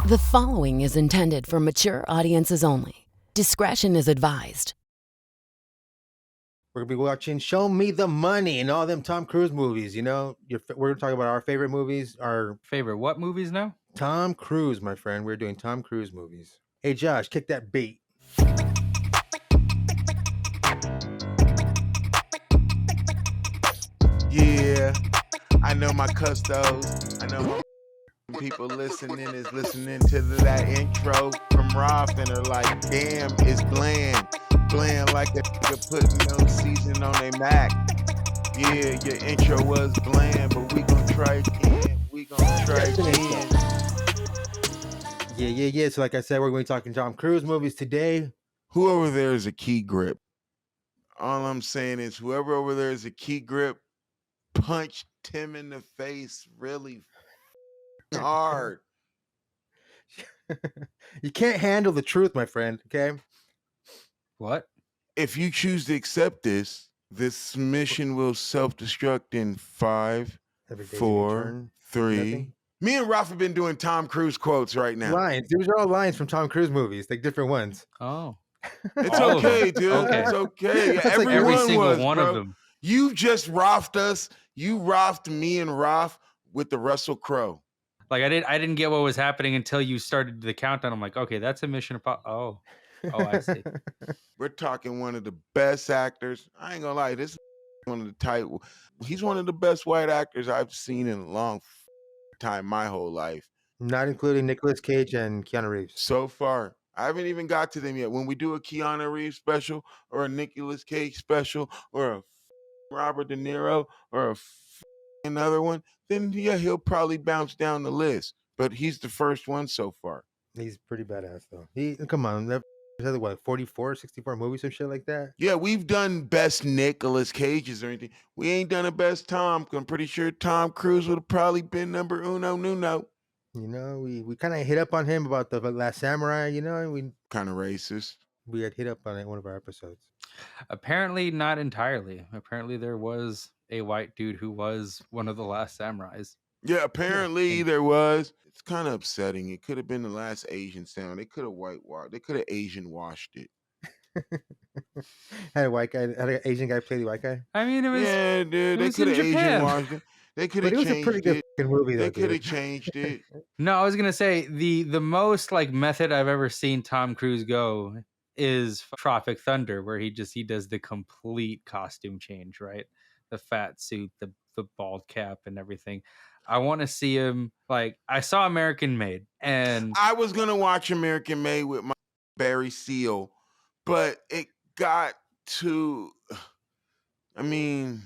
The following is intended for mature audiences only. Discretion is advised. We're gonna be watching "Show Me the Money" and all them Tom Cruise movies. You know, we're gonna talk about our favorite movies. Our favorite what movies now? Tom Cruise, my friend. We're doing Tom Cruise movies. Hey, Josh, kick that beat. Yeah, I know my custos. I know my people listening is listening to that intro from Roth and are like, damn, it's bland. Bland like a nigga putting no season on their Mac. Yeah, your intro was bland, but we gonna try again. Yeah. So like I said, we're going to be talking Tom Cruise movies today. Who over there is a key grip? All I'm saying is whoever over there is a key grip, punch Tim in the face really hard. You can't handle the truth, my friend. Okay. What? If you choose to accept this mission will self-destruct in 5, 4, 3. Me and Ralph have been doing Tom Cruise quotes right now. Lines. These are all lines from Tom Cruise movies, like different ones. Oh. It's okay, dude. Okay. It's okay. It's like every Everyone single was, one bro. of them. You just Ralphed us. You Ralphed me and Ralph with the Russell Crowe. Like I didn't get what was happening until you started the countdown. I'm like, okay, that's a mission. Oh, I see. We're talking one of the best actors. I ain't gonna lie, this is one of the tight. He's one of the best white actors I've seen in a long time, my whole life. Not including Nicolas Cage and Keanu Reeves. So far, I haven't even got to them yet. When we do a Keanu Reeves special or a Nicolas Cage special or a Robert De Niro or another one, then yeah, he'll probably bounce down the list. But he's the first one so far. He's pretty badass though. Come on, that what 44, 64 movies, some shit like that. Yeah, we've done best Nicolas Cages or anything. We ain't done a best Tom. I'm pretty sure Tom Cruise would have probably been number uno. You know, we kind of hit up on him about the Last Samurai. You know, and we kind of racist. We had hit up on it in one of our episodes. Apparently, not entirely. Apparently, there was a white dude who was one of the last samurais. Yeah, apparently there was. It's kind of upsetting. It could have been the last Asian sound. They could have whitewashed. They could have Asian washed it. Had an Asian guy play the white guy. I mean, it was. Yeah, dude. They could have Asian washed it. They could have changed it. It was a pretty good movie, though. They could have changed it. No, I was gonna say the most like method I've ever seen Tom Cruise go is Tropic Thunder, where he does the complete costume change, right? The fat suit, the bald cap, and everything. I want to see him. Like, I saw American Made, and I was gonna watch American Made with my Barry Seal, but it got to. I mean,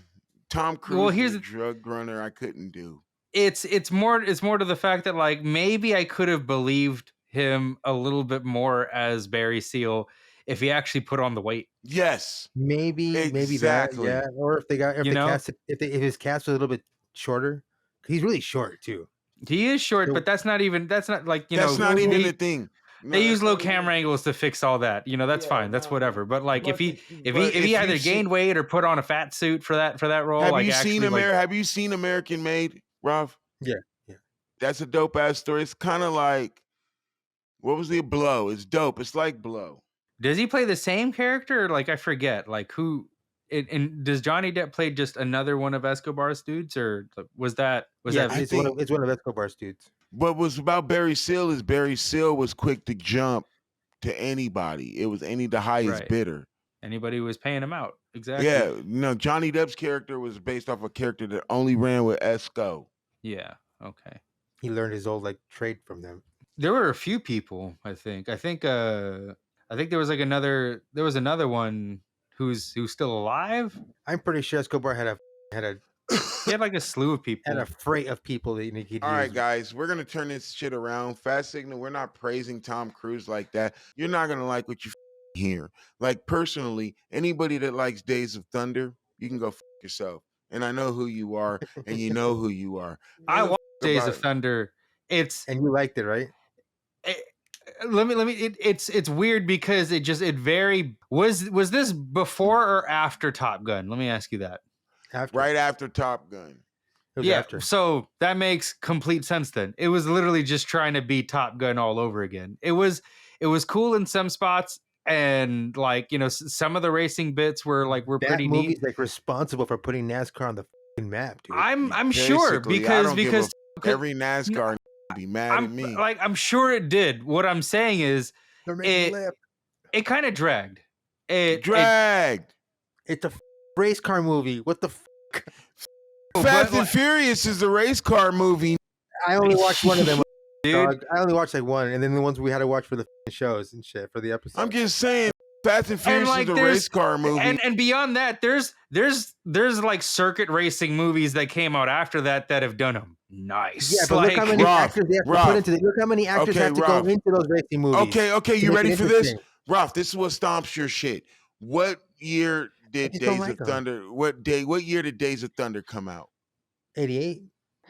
Tom Cruise is a drug runner I couldn't do. It's more to the fact that like maybe I could have believed him a little bit more as Barry Seal if he actually put on the weight. Yes, maybe that, yeah. Or if his cast was a little bit shorter. He's really short too. He is short, but that's not even like that's not even the thing. No, they use low camera angles to fix all that. You know, that's fine. That's whatever. But like if he either gained weight or put on a fat suit for that role. Have like, you seen Have you seen American Made, Ralph? Yeah. That's a dope ass story. It's kind of like, what was the Blow? It's dope. It's like Blow. Does he play the same character? Or like I forget. Like who? And does Johnny Depp play just another one of Escobar's dudes, or was that? It's one of Escobar's dudes. What was about Barry Seal is Barry Seal was quick to jump to anybody. It was the highest bidder. Anybody who was paying him out. Exactly. Yeah. No, Johnny Depp's character was based off a character that only ran with Esco. Yeah. Okay. He learned his old trade from them. There were a few people. I think there was another one who's still alive. I'm pretty sure Escobar had he had like a slew of people. Had a freight of people that he'd use. All right, guys, we're gonna turn this shit around. Fast Signal, we're not praising Tom Cruise like that. You're not gonna like what you hear. Like personally, anybody that likes Days of Thunder, you can go yourself. And I know who you are, and you know who you are. I watched Days of Thunder. And you liked it, right? It's weird because it very was this before or after Top Gun? Let me ask you that. Right after Top Gun. was Yeah, after. so that makes complete sense then. It was literally just trying to be Top Gun all over again. It was cool in some spots, and like, some of the racing bits were That pretty movie's neat. like responsible for putting NASCAR on the fucking map, dude. I'm sure Basically, I don't give because every NASCAR be mad at me. I'm sure it did. What I'm saying is They're making it a lip. it kind of dragged. It Dragged. It's a race car movie. What the? Fast and Furious is a race car movie. I only watched one of them, dude. dog. I only watched like one, and then the ones we had to watch for the shows and shit for the episode. I'm just saying, Fast and Furious like, is a race car movie. And beyond that, there's like circuit racing movies that came out after that have done them nice. Yeah, but look how many actors they have to put into it. Look how many actors have to go into those racing movies. Okay, you ready for this? Ralph, this is what stomps your shit. What year did Days of Thunder? What year did Days of Thunder come out? 88.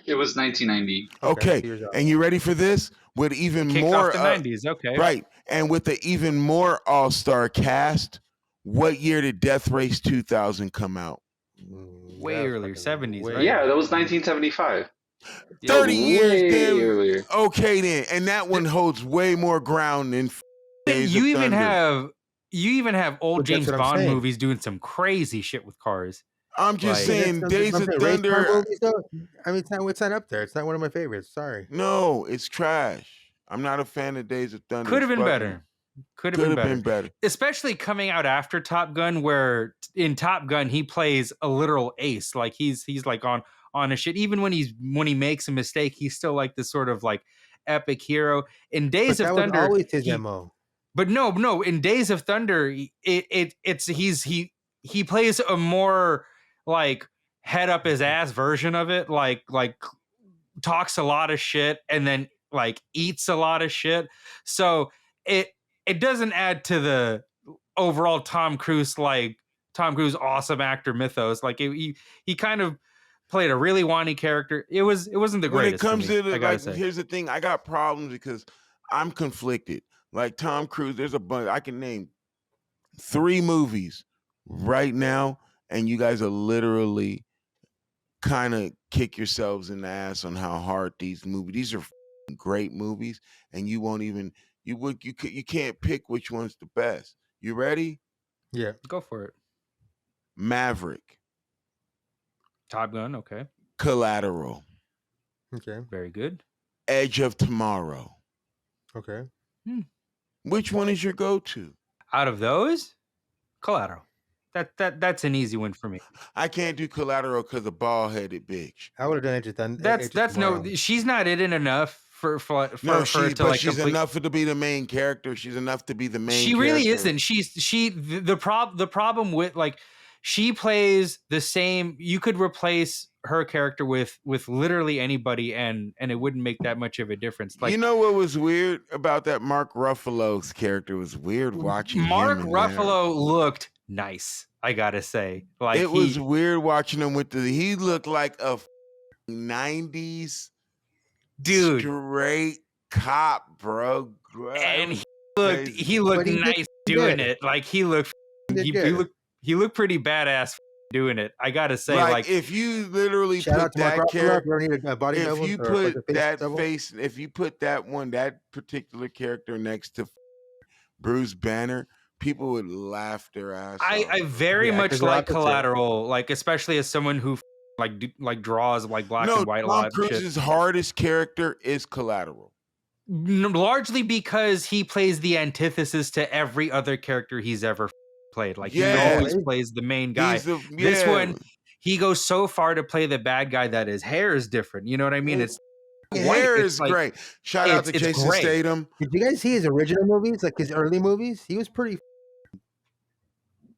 It was 1990. Okay, and you ready for this? With even more off the 90s, okay, right, and with the even more all-star cast. What year did Death Race 2000 come out? Way earlier, 70s. Right? Yeah, that was 1975. 30 years earlier. Okay, then, and that one holds way more ground than Days you of even Thunder. have old Well, James that's what I'm Bond saying. movies doing some crazy shit with cars. I'm just Like- saying, Days of Race car Thunder. movies, though? I mean, it's not up there. It's not one of my favorites. Sorry. No, it's trash. I'm not a fan of Days of Thunder. Could have been It's better. Could fucking- have Could have been better. been better. Especially coming out after Top Gun, where in Top Gun he plays a literal ace. Like he's like on a shit. Even when he makes a mistake, he's still like this sort of like epic hero. In Days But of that Thunder, was always his he- MO. but no. In Days of Thunder, he plays a more like head up his ass version of it. Like talks a lot of shit and then like eats a lot of shit. So it doesn't add to the overall Tom Cruise awesome actor mythos. Like he kind of played a really whiny character. It wasn't the When greatest. it comes for me, to I gotta like, say. here's the thing. I got problems because I'm conflicted. Like Tom Cruise, there's a bunch. I can name 3 movies right now, and you guys are literally kind of kick yourselves in the ass on how hard these movies. These are great movies, and you won't even you can't pick which one's the best. You ready? Yeah. Go for it. Maverick, Top Gun, okay, Collateral, Okay. very good. Edge of Tomorrow. Okay. Which one is your go-to? Out of those, Collateral. That's an easy one for me. I can't do Collateral because of ball-headed bitch. I would have done Edge of Thunder. That's no. She's not in it enough for No, her to like she's complete. enough to be the main character. She's enough to be the main. She really character. isn't. The problem with like she plays the same. You could replace her character with literally anybody, and it wouldn't make that much of a difference. Like, you know what was weird about that Mark Ruffalo's character was weird watching Mark him in Ruffalo looked nice. I gotta say, like there. It was weird watching him with he looked like a 90s dude, straight cop, bro. and That he was looked But he did nice doing good. it. Like he looked he looked pretty badass doing it. I gotta say, like if you literally Shout put out to Mark that Ruffalo. character. If you need a body If double you or like put a that double. face, if you put that particular character next to Bruce Banner, people would laugh their ass I off. very Yeah, much 'cause they're like opposite. Collateral, like especially as someone who like draws like black and white a Tom lot. and shit. Cruise's hardest character is Collateral. Largely because he plays the antithesis to every other character he's ever played. Like he Yeah. always plays the main guy. He's This one, he goes so far to play the bad guy that his hair is different. You know what I mean? It's his white. hair It's is like- great. Shout out to it's Jason great. Statham. Did you guys see his original movies? Like his early movies? He was pretty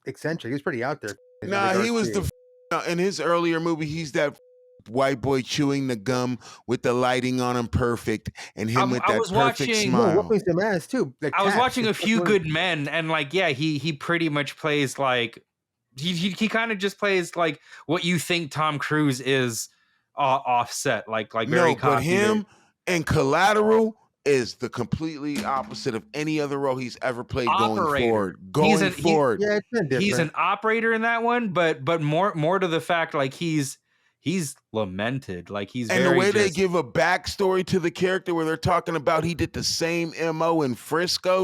eccentric. He was pretty out there. in Nah, regards he was to- in his earlier movie. He's that white boy chewing the gum with the lighting on him perfect, and him with I that was perfect watching- No, smile. whooping some ass too. Like I was Cats. watching a It's like few one- good men, and like, yeah, he pretty much plays like he kind of just plays like what you think Tom Cruise is offset, like very No, but cocky, him and Collateral is the completely opposite of any other role he's ever played going Operator. forward. He's Going an- he- forward. Yeah, it's been different. he's an operator in that one, but more to the fact, like he's he's lamented. Like he's And the very way they just, give a backstory to the character where they're talking about he did the same MO in Frisco,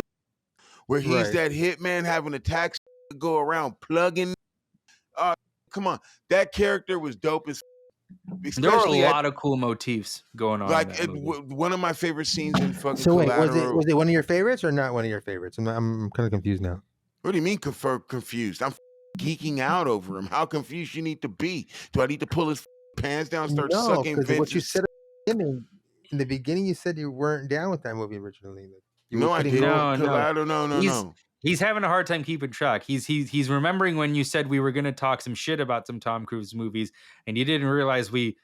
where he's Right. that hitman having a tax to go around plugging. Come on, that character was dope as. there were a Especially lot of cool motifs going on in that movie. one of my favorite scenes in fucking So wait, Collateral. was it one of your favorites or not one of your favorites? I'm kind of confused now. What do you mean confused? I'm geeking out over him. How confused you need to be? Do I need to pull his pants down and start No, sucking because what you Vince's? said in the beginning, you said you weren't down with that movie originally. Like, you No, I couldn't didn't. go- No, Collateral, no. He's having a hard time keeping track. He's remembering when you said we were going to talk some shit about some Tom Cruise movies, and you didn't realize we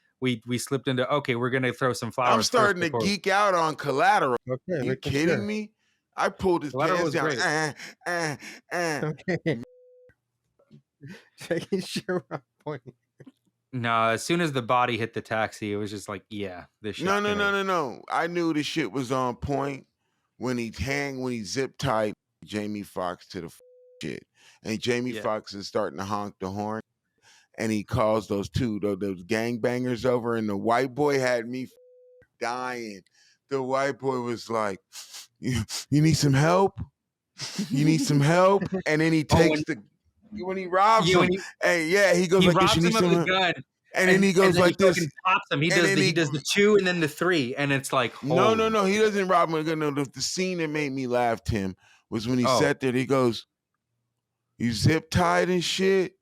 slipped into, okay, we're going to throw some flowers. I'm starting to before- geek out on Collateral. Okay, Are you making kidding sure. me? I pulled his Collateral pants was down. great. Okay. Making sure we're on point. No, as soon as the body hit the taxi, it was just like, yeah, this shit. No. I knew the shit was on point when he zip tied Jamie Foxx to the shit. And Jamie Foxx is starting to honk the horn. And he calls those gangbangers over. And the white boy had me dying. The white boy was like, you need some help? You need some help? And then he takes when he robs him. He goes he like robs this. You him need of some the gun. And then he goes like he this. Pops him. He And does then does the 2 and then the 3, and it's like, no. He doesn't rob him. No, the scene that made me laugh, Tim, was when he sat there. He goes, "You zip tied and shit."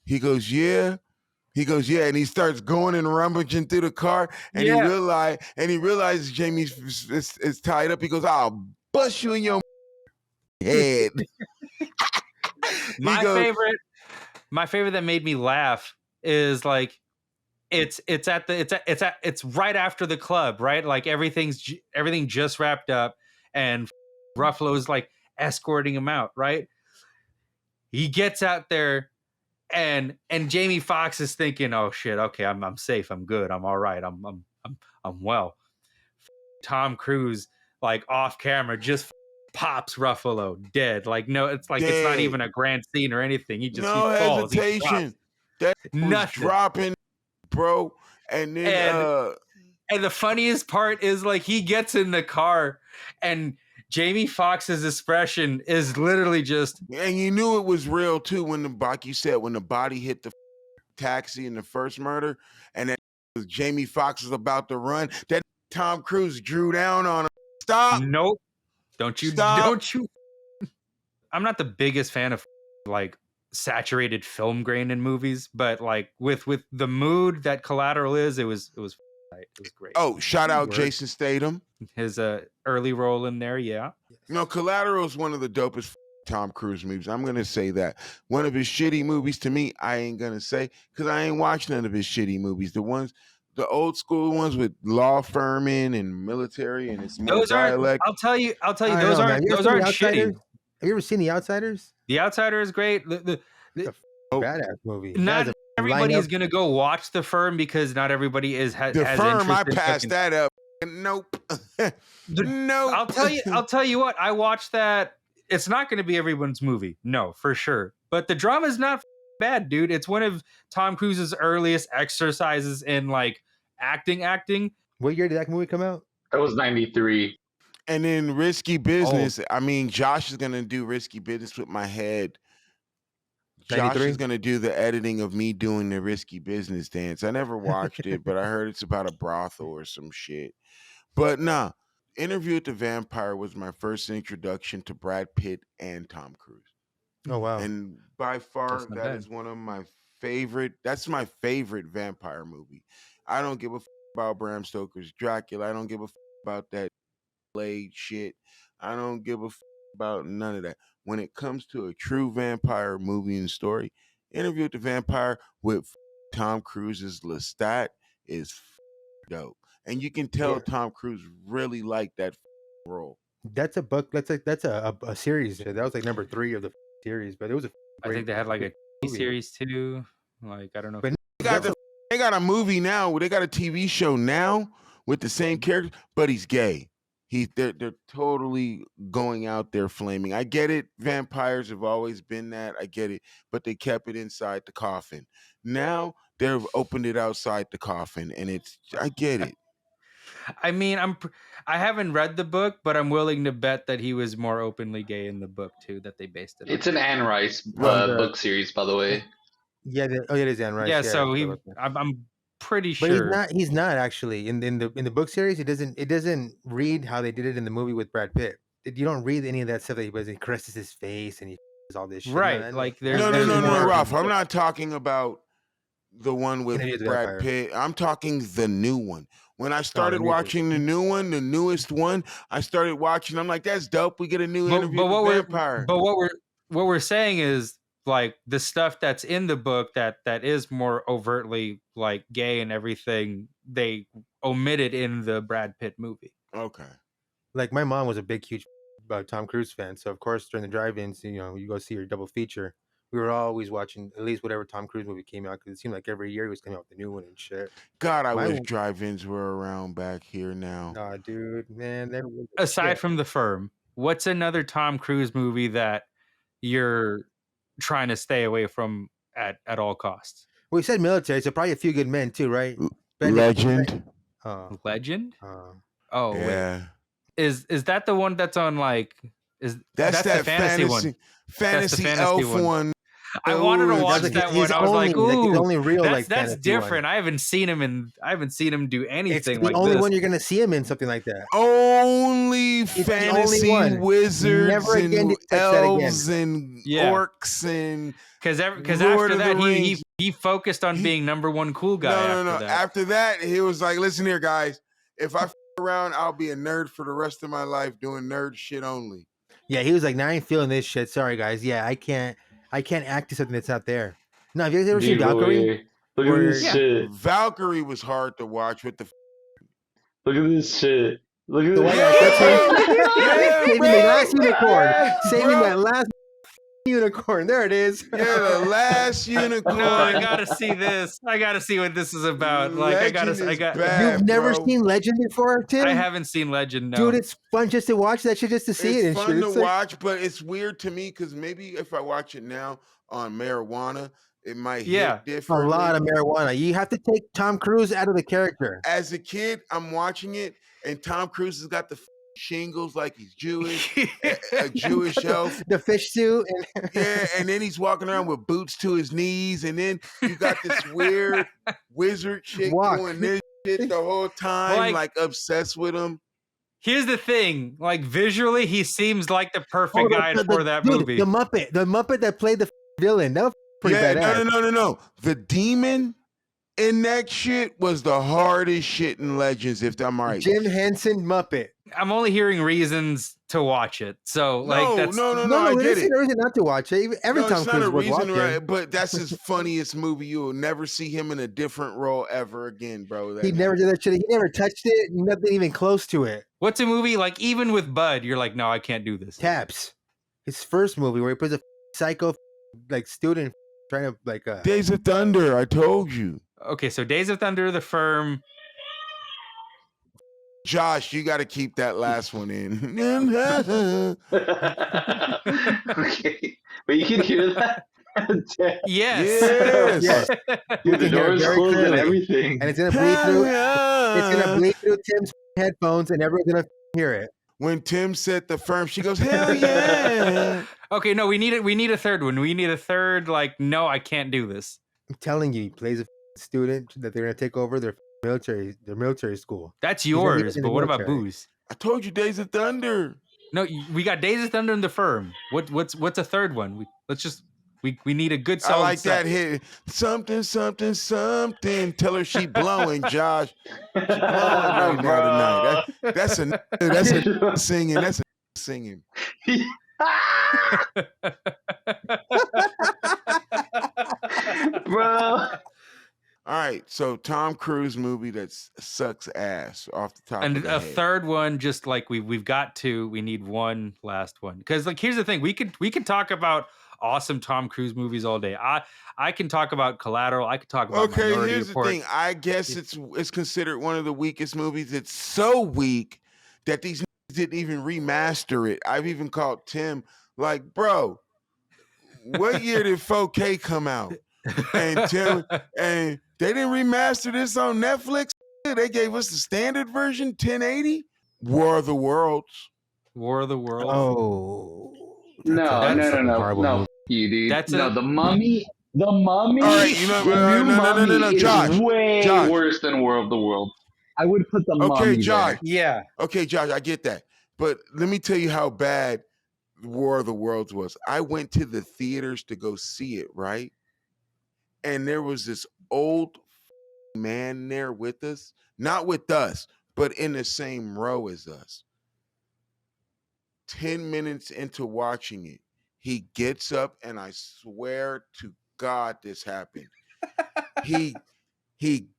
He goes, "Yeah." He goes, "Yeah," and he starts going and rummaging through the car, and he realizes Jamie is tied up. He goes, "I'll bust you in your head." My favorite that made me laugh is like it's right after the club, right? Like everything just wrapped up, and Ruffalo's like escorting him out, right? He gets out there, and Jamie Foxx is thinking, "Oh shit, okay, I'm safe, I'm good, I'm all right, I'm well." Tom Cruise, like off camera, just pops Ruffalo dead. Like no, it's like it's not even a grand scene or anything. He falls. Hesitation. That was dropping, bro. And then and the funniest part is like he gets in the car and Jamie Foxx's expression is literally just, and you knew it was real too when like you said, when the body hit the taxi in the first murder, and then Jamie Foxx was about to run. That Tom Cruise drew down on him. Stop. Nope. Don't you. I'm not the biggest fan of like saturated film grain in movies, but like with the mood that Collateral is, it was great. Oh, shout out Jason Statham. His early role in there, yeah. No, Collateral is one of the dopest Tom Cruise movies. I'm gonna say that. One of his shitty movies to me, I ain't gonna say because I ain't watched none of his shitty movies. The old school ones with law firming and military and it's more dialect. I'll tell you, those aren't shitty. Have you ever seen The Outsiders? The Outsider is great. The badass movie. Not everybody is gonna go watch The Firm because not everybody has Firm. I passed that up. Nope. Nope. I'll tell you what. I watched that. It's not going to be everyone's movie, no, for sure. But the drama is not bad, dude. It's one of Tom Cruise's earliest exercises in like acting. What year did that movie come out? That was 93. And then Risky Business. I mean, Josh is gonna do Risky Business with my head. 93? Josh is gonna do the editing of me doing the Risky Business dance. I never watched it, but I heard it's about a brothel or some shit. But nah, Interview with the Vampire was my first introduction to Brad Pitt and Tom Cruise. Oh wow! And by far, that is one of my favorite. That's my favorite vampire movie. I don't give a about Bram Stoker's Dracula. I don't give a about that Blade shit. I don't give a about none of that. When it comes to a true vampire movie and story, Interview with the Vampire with Tom Cruise's Lestat is dope. And you can tell Tom Cruise really liked that role. That's a book. That's a series. That was like number 3 of the series, but it was I think they had like a TV series too. Like I don't know. But they got a movie now. They got a TV show now with the same character, but he's gay. They're totally going out there flaming. I get it. Vampires have always been that. I get it, but they kept it inside the coffin. Now they've opened it outside the coffin, and I get it. I mean, I haven't read the book, but I'm willing to bet that he was more openly gay in the book too. That they based it. It's an Anne Rice Well, book series, by the way. Yeah, it is Anne Rice. Yeah, Yeah, so so- I'm pretty but sure. he's not actually in the book series. It doesn't read how they did it in the movie with Brad Pitt. You don't read any of that stuff that he caresses his face and he does all this shit. Right, like there's No, more- Ralph. I'm not talking about the one with And he is a Brad vampire. Pitt. I'm talking the new one. When I started new one. watching the new one, the newest one, I started watching. I'm like, that's dope. We get a new interview but with the vampire. what we're saying is like the stuff that's in the book that is more overtly like gay and everything, they omitted in the Brad Pitt movie. Okay. Like my mom was a big, huge Tom Cruise fan, so of course during the drive-ins, you go see your double feature. We were always watching at least whatever Tom Cruise movie came out because it seemed like every year he was coming out with a new one and shit. God, I My- wish drive-ins were around back here now. Nah, dude, man. Aside from The Firm, what's another Tom Cruise movie that you're trying to stay away from at all costs? We said military, so probably A Few Good Men too, right? Legend. Legend? Uh, Oh, wait. Yeah. Is that the one that's on like That's the that fantasy one? fantasy fantasy elf one. one. I wanted to Ooh, watch that's that his one. I was like, only- his ooh, only real that's fantasy different. one. I haven't seen him do It's anything the like only this. one you're gonna see him in something like that. Only the only fantasy one. wizards Never again and to touch that again. elves and Yeah. orcs and Because Lord after of that, the he Rings. he focused on being number one cool guy. no. After that. After that, he was like, "Listen here, guys. If I around, I'll be a nerd for the rest of my life, doing nerd shit only." Yeah, he was like, "Nah, I ain't feeling this shit. Sorry, guys. Yeah, I can't act to something that's not there." No, have you guys ever seen Dude, Valkyrie? look at this Yeah. shit. Valkyrie was hard to watch with the. Look at this shit. Look at The this white shit. actor saving the last unicorn. Yeah, Saving bro. that last unicorn. There it is. Yeah, the last unicorn. No, I gotta see this. I gotta see what this is about. Like, Legend is bad, You've never bro. seen Legend before, Tim? I haven't seen Legend. No, Dude, it's fun just to watch that shit, just to see it and It's shit. fun to It's like- watch, but it's weird to me because maybe if I watch it now on marijuana, it might Yeah, hit a differently. lot of marijuana. You have to take Tom Cruise out of the character. As a kid, I'm watching it, and Tom Cruise has got the shingles like he's Jewish, a Jewish elf. The fish suit. And Yeah, and then he's walking around with boots to his knees, and then you got this weird wizard chick Walk. doing this shit the whole time, Like- like obsessed with him. Here's the thing: like visually, he seems like the perfect Oh, guy for that dude, movie. The Muppet that played the villain. That was pretty Yeah, badass. no. The demon in that shit was the hardest shit in Legends, if I'm right. Jim Henson Muppet. I'm only hearing reasons to watch it. So, like, that's no, I No, get there's it. no reason not to watch it. Every No, Tom it's not Cruise a would watch reason, right? it. But that's his funniest movie. You will never see him in a different role ever again, bro. He never did that shit. He never touched it. Nothing even close to it. what's a movie like? Even with Bud, you're like, no, I can't do this. Taps. His first movie where he plays a psycho like student trying to like Days of Thunder, I told you. Okay, so Days of Thunder, The Firm. Josh, you got to keep that last one in. Okay. But you can hear that? Damn. Yes. Yes. Dude, the can hear door it is very closed and clearly. everything. and it's gonna bleed through. It's gonna bleed through Tim's headphones, and everyone's gonna hear it. When Tim said the firm, she goes, hell yeah. Okay, no, we need it. We need a third one. We need a third. Like, no, I can't do this. I'm telling you, he plays a student that they're gonna take over their military school. That's gonna get yours. in But the what about military. Booze? I told you Days of Thunder. No, we got Days of Thunder and The Firm. What's a third one? We need a good I solid like set. that hit. Something. Tell her she blowing, Josh. She blowing right now tonight. That's a singing. That's a singing. Bro. All right, so Tom Cruise movie that sucks ass off the top And of the a head. third one, just like we've got two. We need one last one. Because like here's the thing, we could talk about awesome Tom Cruise movies all day. I can talk about Collateral. I could talk about Okay, Minority here's Report. the thing. I guess it's considered one of the weakest movies. It's so weak that these didn't even remaster it. I've even called Tim like, bro, what year did 4K come out? And and they didn't remaster this on Netflix. They gave us the standard version, 1080. War of the Worlds. War of the Worlds. Oh, No. F you, dude. The Mummy. The Mummy. All right, you know, the new Mummy no, Josh, is way Josh. worse than War of the Worlds. I would put the Mummy Josh. there. Yeah. Okay, Josh, I get that. But let me tell you how bad War of the Worlds was. I went to the theaters to go see it, right? And there was this old man there with us, not with us, but in the same row as us. 10 minutes into watching it, he gets up, and I swear to God this happened. He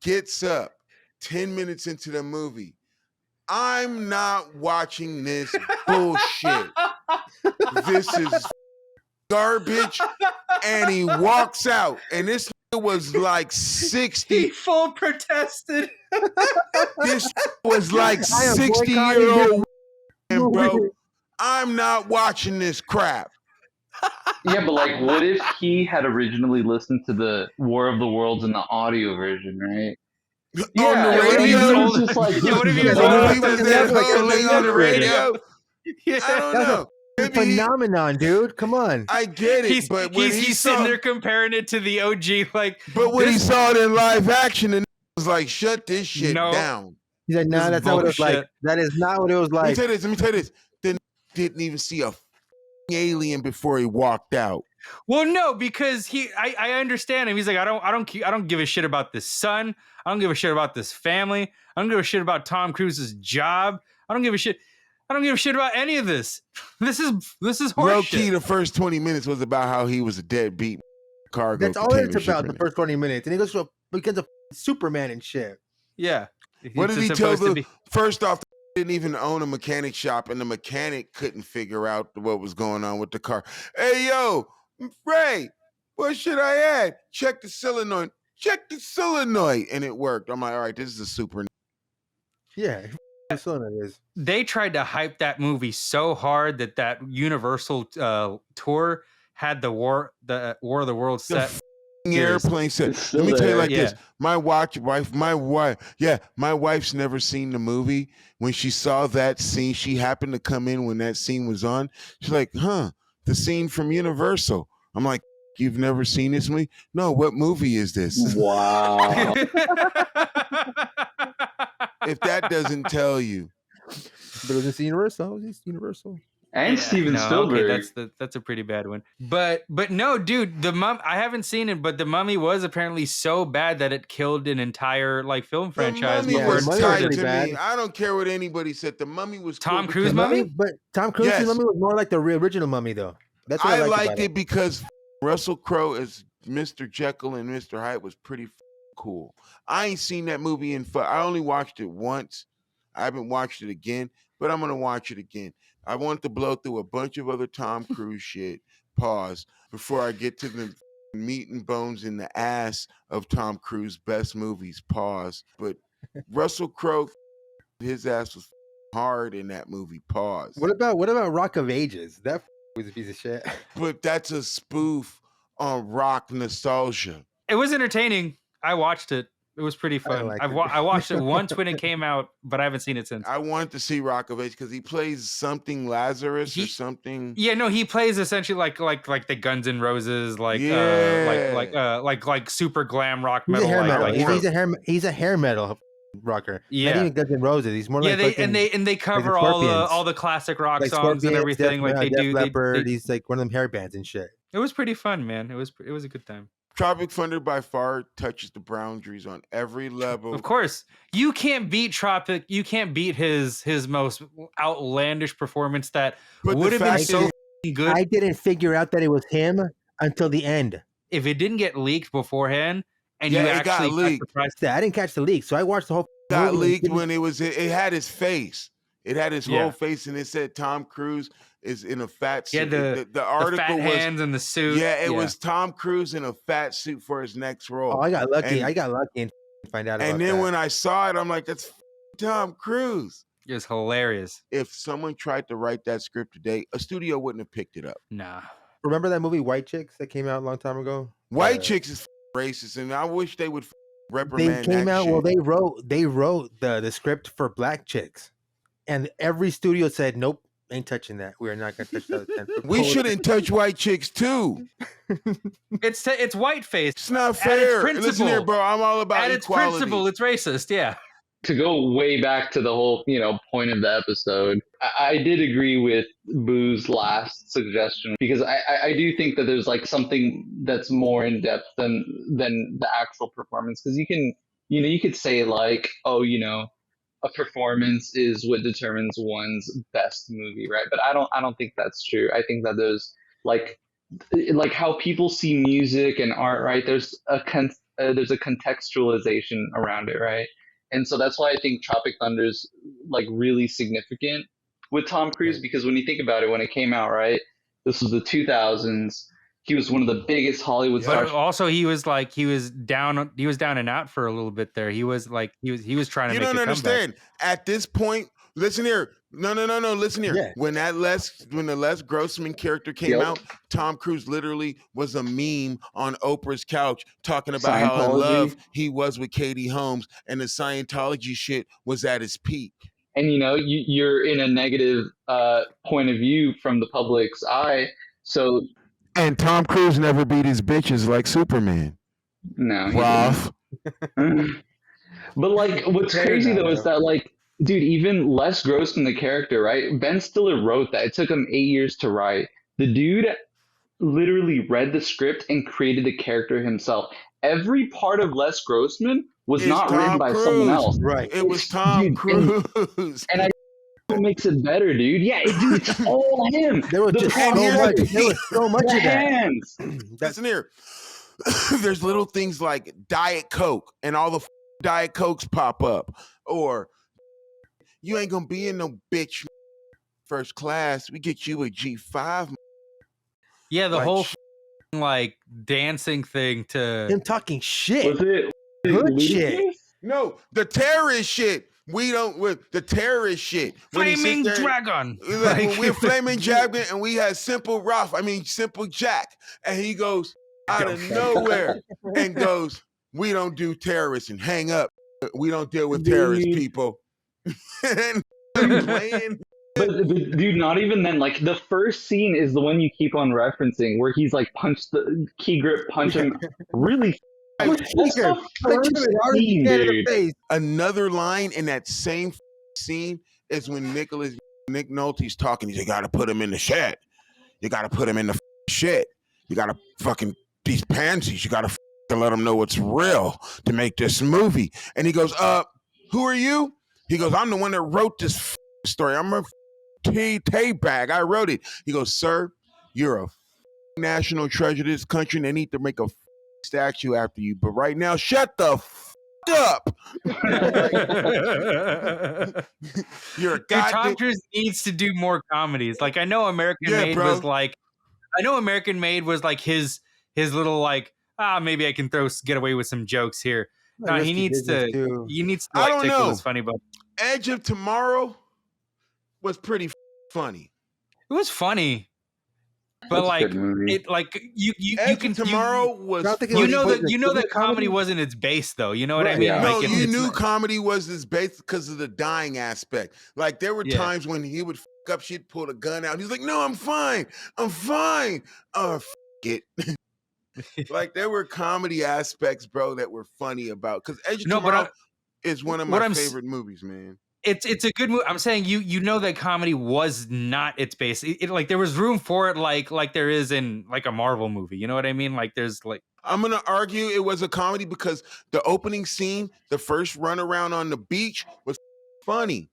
gets up 10 minutes into the movie. I'm not watching this bullshit. This is garbage. And he walks out, and this was like 60. He full protested. This was like 60-year-old, bro. I'm not watching this crap. Yeah, but like, what if he had originally listened to the War of the Worlds in the audio version, right? On the what if he radio? was old? Just like, Yeah, what if he was What old? if he was there holding on the radio? Yeah. I don't know. Maybe phenomenon, dude. Come on. I get it, but when he's sitting there comparing it to the OG, like. But when he saw it in live action, and was like, "Shut this shit No. down." He's like, "Nah, that's not what it was like. bullshit. That is not what it was like." Let me tell you this. Then didn't even see a alien before he walked out. Well, no, because I understand him. He's like, I don't give a shit about this son. I don't give a shit about this family. I don't give a shit about Tom Cruise's job. I don't give a shit about any of this. This is horseshit. Low key, the first 20 minutes was about how he was a deadbeat cargo. That's all it's about. The first 20 minutes, and he goes to becomes a Superman and shit. Yeah. What did he tell the? First off, they didn't even own a mechanic shop, and the mechanic couldn't figure out what was going on with the car. Hey, yo, Ray, what should I add? Check the solenoid. And it worked. I'm like, all right, this is a super. Yeah, that's what it is. They tried to hype that movie so hard that Universal tour had the War of the Worlds set. Airplane set. Let me tell you like this. My wife's never seen the movie. When she saw that scene, she happened to come in when that scene was on. She's like, the scene from Universal. I'm like, you've never seen this movie? No, what movie is this? Wow. If that doesn't tell you. But it was Universal. It's Universal. And Steven Spielberg. Okay, that's a pretty bad one. But no, dude, I haven't seen it, but The Mummy was apparently so bad that it killed an entire film franchise. The Mummy was tight to me. I don't care what anybody said. The Mummy was Tom cool Cruise Mummy? But Tom Cruise's Mummy was more like the original Mummy, though. That's what I liked it because Russell Crowe as Mr. Jekyll and Mr. Hyde was pretty cool. I ain't seen that movie I only watched it once. I haven't watched it again, but I'm gonna watch it again. I want to blow through a bunch of other Tom Cruise shit. Pause before I get to the meat and bones in the ass of Tom Cruise best movies. Pause. But Russell Crowe, his ass was hard in that movie. Pause. What about Rock of Ages? That was a piece of shit. But that's a spoof on rock nostalgia. It was entertaining. I watched it. It was pretty fun. I watched it once when it came out, but I haven't seen it since. I wanted to see Rock of Ages because he plays something Lazarus or something. Yeah, no, he plays essentially like the Guns N' Roses, like super glam rock metal. He's a hair metal rocker. Yeah, not even Guns N' Roses. He's more and they cover all the classic rock songs and everything. Def Leppard. He's like one of them hair bands and shit. It was pretty fun, man. It was a good time. Tropic Thunder by far touches the boundaries on every level. Of course, you can't beat Tropic. You can't beat his most outlandish performance that would have been so good. I didn't figure out that it was him until the end. If it didn't get leaked beforehand, and you actually got leaked, I didn't catch the leak, so I watched the whole. Got leaked when it had his face. It had his whole face, and it said Tom Cruise is in a fat suit. Yeah, the article fat hands and the suit. Yeah, it was Tom Cruise in a fat suit for his next role. Oh, I got lucky. I got lucky and find out. And then when I saw it, I'm like, that's Tom Cruise. It was hilarious. If someone tried to write that script today, a studio wouldn't have picked it up. Nah. Remember that movie White Chicks that came out a long time ago? White Chicks is racist, and I wish they would They reprimand came that out. shit. Well, they wrote the script for black chicks, and every studio said, "Nope, ain't touching that. We're not gonna touch that." We shouldn't touch white chicks too. It's whiteface. It's not At its fair. Listen principle. here, bro. I'm all about At its equality. principle, it's racist. Yeah. To go way back to the whole, point of the episode, I did agree with Boo's last suggestion because I do think that there's like something that's more in depth than the actual performance. Because you could say like, oh, a performance is what determines one's best movie, right? But I don't think that's true. I think that there's like how people see music and art, right? There's a contextualization around it, right? And so that's why I think Tropic Thunder's like really significant with Tom Cruise, because when you think about it, when it came out, right, this was the 2000s. He was one of the biggest Hollywood But stars. also he was down and out for a little bit there. He was trying to You make a comeback. don't understand. At this point, listen here. No. Listen here. Yeah. When the Les Grossman character came out, Tom Cruise literally was a meme on Oprah's couch talking about how in love he was with Katie Holmes, and the Scientology shit was at its peak. And you're in a negative point of view from the public's eye. So And Tom Cruise never beat his bitches like Superman. no, Rough. But like, what's crazy though is that like, dude, even Les Grossman, the character, right? Ben Stiller wrote that. It took him 8 years to write. The dude literally read the script and created the character himself. Every part of Les Grossman was It's not written Tom by Cruise. someone else. Right. It was Tom Dude, Cruise. And what makes it better, dude? Yeah, dude, it's all him. There was The just pants, so much the of that. hands. Listen here. There's little things like Diet Coke, and all the Diet Cokes pop up. Or you ain't gonna be in no bitch first class. We get you a G5. Yeah, the Like, whole like dancing thing to Him talking shit. Was it Good shit. ludicrous? No, the terrorist shit. We don't with the terrorist shit. When he Flaming sits there- Dragon. When we're Flaming Dragon and we had Simple Jack, and he goes out of nowhere and goes, "We don't do terrorists," and hang up. We don't deal with terrorist people. And playing. But dude, not even then. Like the first scene is the one you keep on referencing, where he's like punched the key grip, punch him. Really, that's the first scene, dude. Another line in that same scene is when Nick Nolte's talking. He's like, "You gotta put him in the shed. You gotta put him in the shed. You gotta fucking these pansies. You gotta let them know it's real to make this movie." And he goes, "Who are you?" He goes, "I'm the one that wrote this story. I'm a Tay bag. I wrote it." He goes, "Sir, you're a national treasure of this country, and they need to make a statue after you. But right now, shut the up." You're a Dude, Tom goddamn. Cruise needs to do more comedies. Like I know American Made was like his little like maybe I can get away with some jokes here. No, he needs to I like don't tickle know. his funny bone. Edge of Tomorrow was pretty funny. It was funny. But That's a like good movie. it like you Edge can of Tomorrow was you know that comedy wasn't its base though. You know what I Right, mean? yeah. No, Like you it's knew not- comedy was his base because of the dying aspect. Like there were Yeah. times when he would up shit, pull a gun out. He's like, "No, I'm fine. I'm fine." It. Like there were comedy aspects, bro, that were funny about. Because Edge of No, but Tomorrow is one of what my I'm s- favorite movies, man. it's a good movie. I'm saying you know that comedy was not its base. It like there was room for it like there is in like a Marvel movie. You know what I mean? Like there's like I'm gonna argue it was a comedy because the opening scene, the first run around on the beach, was funny.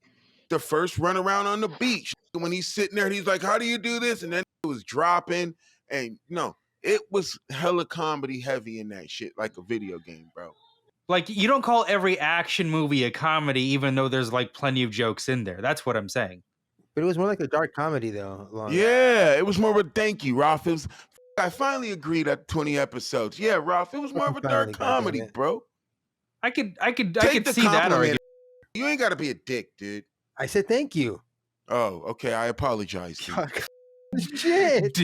The first run around on the beach when he's sitting there, and he's like, "How do you do this?" And then it was dropping, and it was hella comedy heavy in that shit, like a video game, bro. Like you don't call every action movie a comedy, even though there's like plenty of jokes in there. That's what I'm saying. But it was more like a dark comedy, though. Yeah, it was more of a thank you, Ralph. I finally agreed at 20 episodes. Yeah, Ralph, it was more of a dark comedy, bro. I could Take the see that compliment. argument. You ain't gotta be a dick, dude. I said thank you. Oh, okay. I apologize, dude. Shit.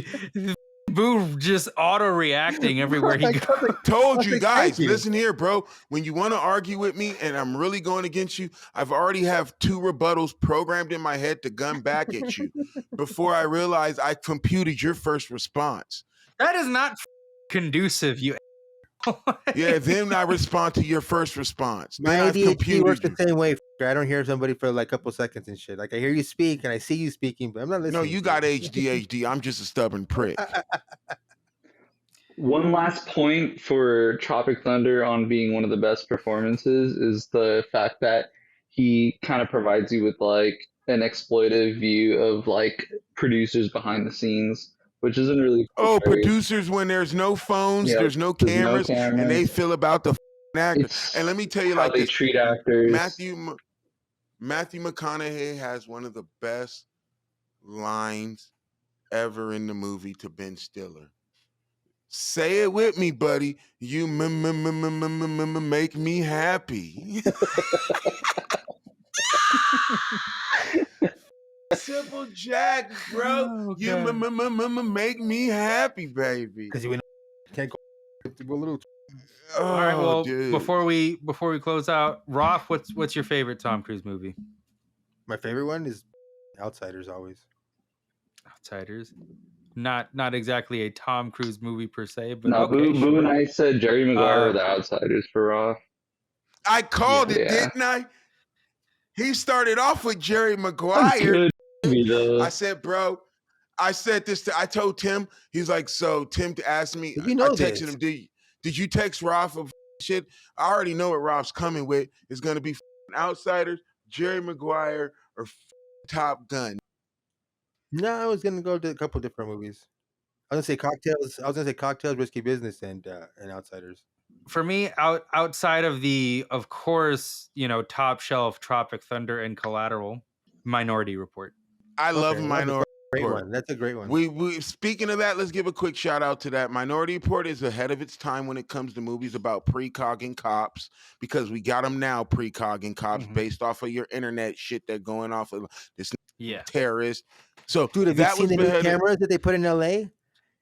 Boo just auto reacting everywhere he goes. Told you Thank guys, you. listen here, bro. When you want to argue with me and I'm really going against you, I've already have 2 rebuttals programmed in my head to gun back at you before I realize I computed your first response. That is not conducive, you. Yeah, then I respond to your first response. My Then I've ADHD computed works you. the same way. I don't hear somebody for like a couple seconds and shit. Like I hear you speak and I see you speaking, but I'm not listening. No, you to got ADHD. I'm just a stubborn prick. One last point for Tropic Thunder on being one of the best performances is the fact that he kind of provides you with like an exploitive view of like producers behind the scenes, which isn't really Oh, portrayed. producers when there's no phones, Yep, there's no there's no cameras, and they cameras. feel about the actor. It's And let me tell you how like they this. treat actors. Matthew McConaughey has one of the best lines ever in the movie to Ben Stiller. Say it with me, buddy. You make me happy. Simple Jack, bro. Oh, You God. make me happy, baby. because you can't go a little. Oh, All right. Well, dude. before we close out, Roth, what's your favorite Tom Cruise movie? My favorite one is Outsiders. Always. Outsiders. Not exactly a Tom Cruise movie per se, but No, okay, Boo and sure. I said Jerry Maguire were the outsiders for Raw. I called it, Yeah. didn't I? He started off with Jerry That's Maguire. good movie, though. I said, bro, I said this I told Tim, he's like, so Tim asked me, Did you know I texted this? him, did you text Roth of shit? I already know what Roth's coming with. It's going to be Outsiders, Jerry Maguire, or Top Gun. No, I was gonna go to a couple different movies. I was gonna say Cocktails. I was gonna say Cocktails, Risky Business, and Outsiders. For me, outside of the, of course, top shelf Tropic Thunder and Collateral, Minority Report. I love Okay, Minority Great Report. one. That's a great one. We speaking of that, let's give a quick shout out to that. Minority Report is ahead of its time when it comes to movies about precogging cops, because we got them now precogging cops based off of your internet shit that going off of this terrorist. So Dude, have you that seen was the new beheaded. cameras that they put in LA?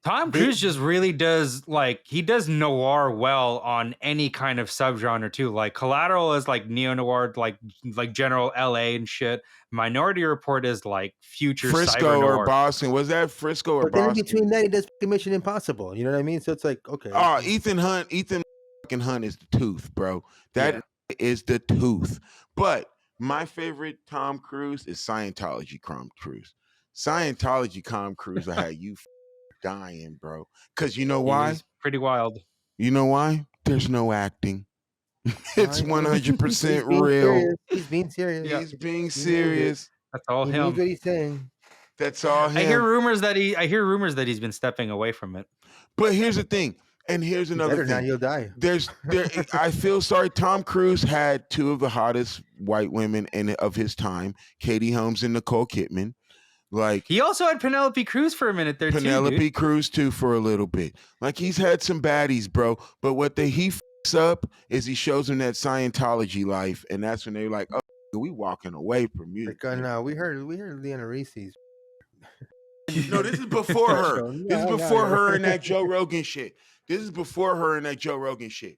Tom Cruise just really does, like, he does noir well on any kind of subgenre too. Like Collateral is like neo-noir, like general LA and shit. Minority Report is like future Frisco cyber or Boston. Was that Frisco or But then in Boston? between that, he does Mission Impossible. You know what I mean? So it's like, okay. Oh, Ethan Hunt is the tooth, bro. That is the tooth. But my favorite Tom Cruise is Scientology Tom Cruise. Scientology Tom Cruise will have you dying, bro. Because you know why? He's pretty wild. You know why? There's no acting. It's 100% He's being real. serious. He's being serious. He's being serious. That's all He him. means what he's saying. That's all him. I hear rumors that he's been stepping away from it. But here's the thing, and here's another Now thing. he'll die. I feel sorry. Tom Cruise had 2 of the hottest white women of his time, Katie Holmes and Nicole Kidman. Like, he also had Penelope Cruz for a minute there too. Penelope Cruz too for a little bit. Like, he's had some baddies, bro. But what he fucks up is he shows them that Scientology life, and that's when they're like, "Oh, we walking away from you." Like, no, we heard Leanna Reese's. No, this is before her. This is before Yeah. her and that Joe Rogan shit. This is before her and that Joe Rogan shit.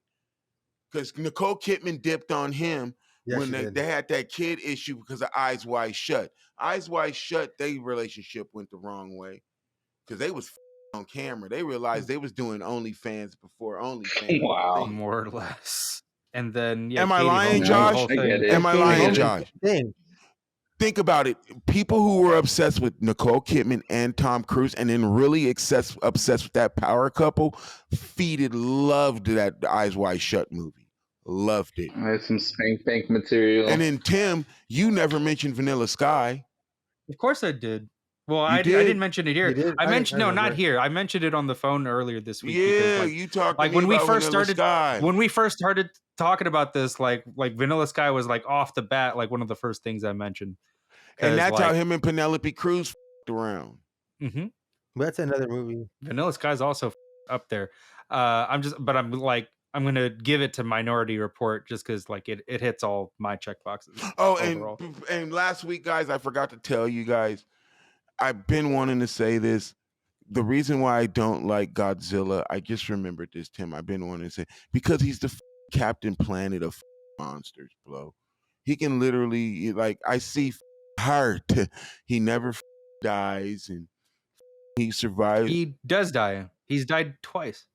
Because Nicole Kidman dipped on him when they had that kid issue because of Eyes Wide Shut. Eyes Wide Shut, their relationship went the wrong way because they was on camera. They realized they was doing OnlyFans before OnlyFans. Wow. More or less. And then Am I Katie lying, Holmes, Josh? the whole I get thing. it. Am I lying, Josh? Thing. Think about it. People who were obsessed with Nicole Kidman and Tom Cruise and then really obsessed with that power couple, loved that Eyes Wide Shut movie. Loved it. I have some spank bank material. And then Tim, you never mentioned Vanilla Sky. Of course I did. Well, You I did? didn't mention it here. You did? I mentioned I no, not remember. here. I mentioned it on the phone earlier this week. Yeah, because, you talked like to when me we about first Vanilla started Sky. when we first started talking about this, like Vanilla Sky was like off the bat, like one of the first things I mentioned. And that's like, how him and Penelope Cruz f***ed around. Mm-hmm. But that's another movie. Vanilla Sky's also up there. I'm gonna give it to Minority Report just because like it hits all my check boxes. Oh, overall. and last week, guys, I forgot to tell you guys, I've been wanting to say this. the reason why I don't like Godzilla, I just remembered this, Tim. I've been wanting to say because he's the Captain Planet of monsters, bro. He can literally like I see heart. He never dies and he survives. He does die. He's died twice.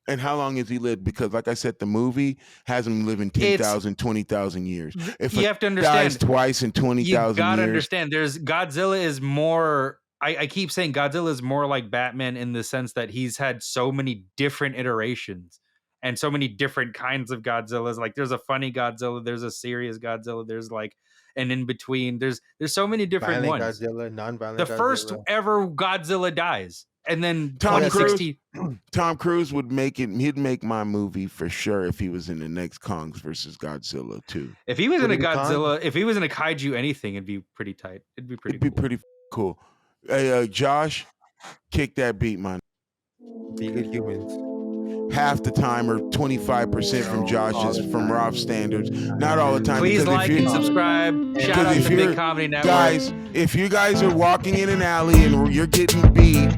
And how long has he lived? Because, like I said, the movie has him living 10,000, 20,000 years. If you have to understand, dies twice in 20,000 years. You gotta understand, Godzilla is more. I keep saying Godzilla is more like Batman in the sense that he's had so many different iterations and so many different kinds of Godzillas. Like, there's a funny Godzilla, there's a serious Godzilla, there's like an in between. There's so many different Violent ones. Godzilla, non-violent The Godzilla. first ever Godzilla dies. And then Tom 2016. Tom Cruise would make it. He'd make my movie for sure if he was in the next Kong's versus Godzilla 2. If he was in a Would it be Godzilla, if he was in a kaiju anything, it'd be pretty tight. It'd be pretty cool. Hey, Josh, kick that beat, man. Be good humans. Half the time or 25% from Josh's, from Rob's standards. Not all the time. Please because like and subscribe. Shout out to Big Comedy Network. Guys, if you guys are walking in an alley and you're getting beat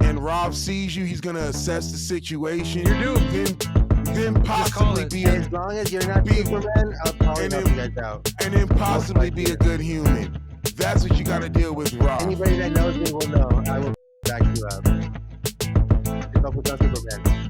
and Rob sees you, he's going to assess the situation. You're doomed. Then possibly be a, as long as you're not Superman, I'll probably help you guys out. and then possibly be a good human. That's what you got to deal with, Rob. Anybody that knows me will know I will back you up. If I was not Superman.